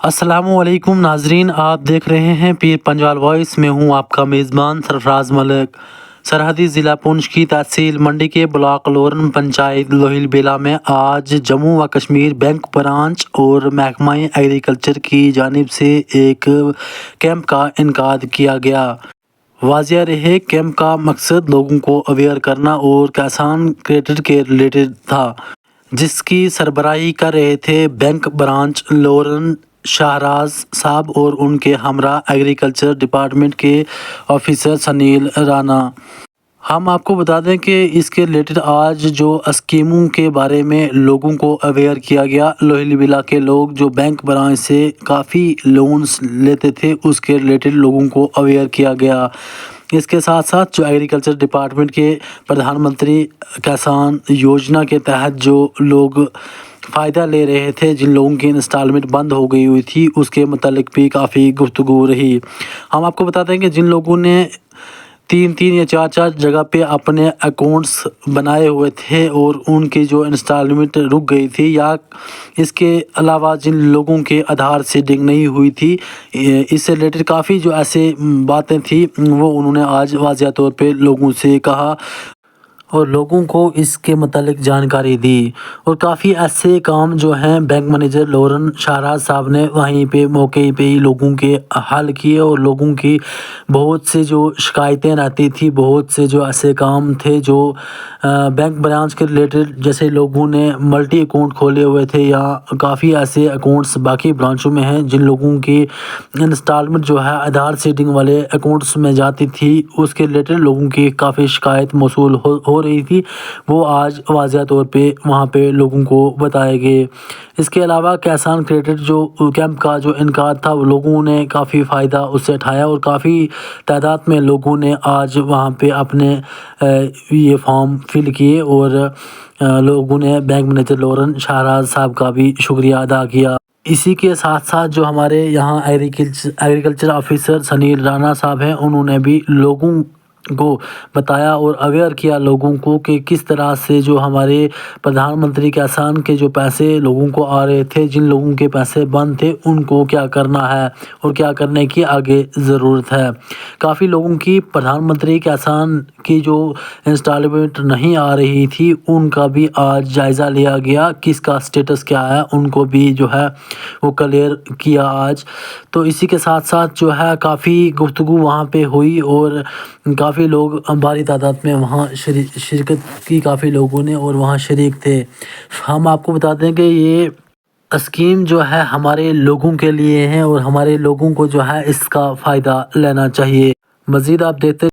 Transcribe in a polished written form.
السلام علیکم ناظرین، آپ دیکھ رہے ہیں پیر پنجال وائس میں ہوں آپ کا میزبان سرفراز ملک۔ سرحدی ضلع پونچھ کی تحصیل منڈی کے بلاک لورن پنچایت لوہیل بیلا میں آج جموں و کشمیر بینک برانچ اور محکمہ ایگریکلچر کی جانب سے ایک کیمپ کا انعقاد کیا گیا۔ واضح رہے، کیمپ کا مقصد لوگوں کو اویئر کرنا اور کسان کریڈٹ کے ریلیٹڈ تھا، جس کی سربراہی کر رہے تھے بینک برانچ لورن شاہراز صاحب اور ان کے ہمراہ ایگریکلچر ڈپارٹمنٹ کے آفیسر سنیل رانا۔ ہم آپ کو بتا دیں کہ اس کے ریلیٹڈ آج جو اسکیموں کے بارے میں لوگوں کو اویئر کیا گیا، لوہیل بیلا کے لوگ جو بینک برانچ سے کافی لونز لیتے تھے اس کے ریلیٹڈ لوگوں کو اویئر کیا گیا۔ اس کے ساتھ ساتھ جو ایگریکلچر ڈپارٹمنٹ کے پردھان منتری کسان یوجنا کے تحت جو لوگ فائدہ لے رہے تھے، جن لوگوں کی انسٹالمنٹ بند ہو گئی ہوئی تھی، اس کے متعلق بھی کافی گفتگو رہی۔ ہم آپ کو بتاتے ہیں کہ جن لوگوں نے 3 یا 4 جگہ پہ اپنے اکاؤنٹس بنائے ہوئے تھے اور ان کی جو انسٹالمنٹ رک گئی تھی، یا اس کے علاوہ جن لوگوں کے آدھار سیڈنگ نہیں ہوئی تھی، اس سے ریلیٹڈ کافی جو ایسے باتیں تھیں وہ انہوں نے آج واضح طور پہ لوگوں سے کہا اور لوگوں کو اس کے متعلق جانکاری دی، اور کافی ایسے کام جو ہیں بینک مینیجر لورن شاہراز صاحب نے وہیں پہ موقع پہ ہی لوگوں کے حل کیے، اور لوگوں کی بہت سے جو شکایتیں رہتی تھی، بہت سے جو ایسے کام تھے جو بینک برانچ کے ریلیٹڈ، جیسے لوگوں نے ملٹی اکاؤنٹ کھولے ہوئے تھے یا کافی ایسے اکاؤنٹس باقی برانچوں میں ہیں جن لوگوں کی انسٹالمنٹ جو ہے آدھار سیڈنگ والے اکاؤنٹس میں جاتی تھی، اس کے ریلیٹڈ لوگوں کی کافی شکایت موصول ہو رہی تھی، وہ آج واضح طور پہ وہاں پہ لوگوں کو بتائے گئے۔ اس کے علاوہ کسان کریڈٹ جو کیمپ کا جو انعقاد تھا، وہ لوگوں نے کافی فائدہ اس سے اٹھایا، اور کافی تعداد میں لوگوں نے آج وہاں پہ اپنے یہ فارم فل کیے، اور لوگوں نے بینک مینیجر لورن شاہراز صاحب کا بھی شکریہ ادا کیا۔ اسی کے ساتھ ساتھ جو ہمارے یہاں ایگریکلچر آفیسر سنیل رانا صاحب ہیں، انہوں نے بھی لوگوں کو بتایا اور اویئر کیا لوگوں کو کہ کس طرح سے جو ہمارے پردھان منتری کسان کے جو پیسے لوگوں کو آ رہے تھے، جن لوگوں کے پیسے بند تھے، ان کو کیا کرنا ہے اور کیا کرنے کی آگے ضرورت ہے۔ کافی لوگوں کی پردھان منتری کسان کی جو انسٹالمنٹ نہیں آ رہی تھی، ان کا بھی آج جائزہ لیا گیا، کس کا سٹیٹس کیا ہے، ان کو بھی جو ہے وہ کلیئر کیا آج۔ تو اسی کے ساتھ ساتھ جو ہے کافی گفتگو وہاں پہ ہوئی، اور کافی لوگ بڑی تعداد میں وہاں شرکت کی، کافی لوگوں نے اور وہاں شریک تھے۔ ہم آپ کو بتاتے ہیں کہ یہ اسکیم جو ہے ہمارے لوگوں کے لیے ہیں، اور ہمارے لوگوں کو جو ہے اس کا فائدہ لینا چاہیے۔ مزید آپ دیکھتے